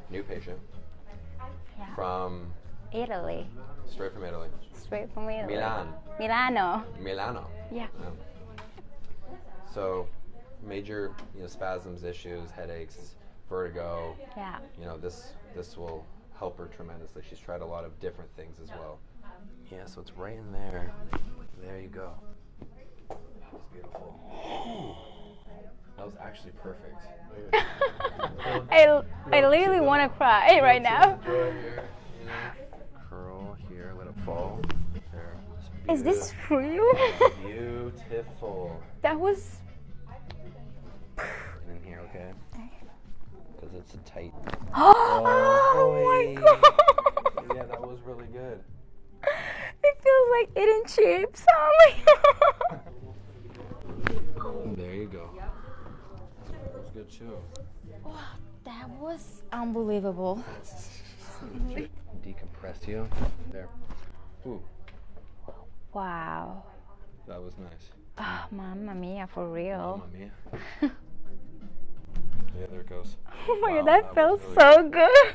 new patient Yeah. from Italy. straight from Italy. Straight from Italy. Milano. Milano. Yeah. So, major, spasms, issues, headaches, vertigo. Yeah. This will help her tremendously. She's tried a lot of different things as well. Yeah, so it's right in there. There you go. That was beautiful. That was actually perfect. I literally want to cry right now. Curl here, let it fall. There. Is this real? Beautiful. That was. In here, okay? Because it's a tight. Oh my god! Yeah, that was really good. It feels like eating chips. Oh my god! There you go. That was good too. Wow, that was unbelievable. Decompress you. There. Ooh. Wow. That was nice. Oh, Mamma mia, for real. Mamma mia. Yeah, there it goes. Oh my Wow, god, that felt was really so good.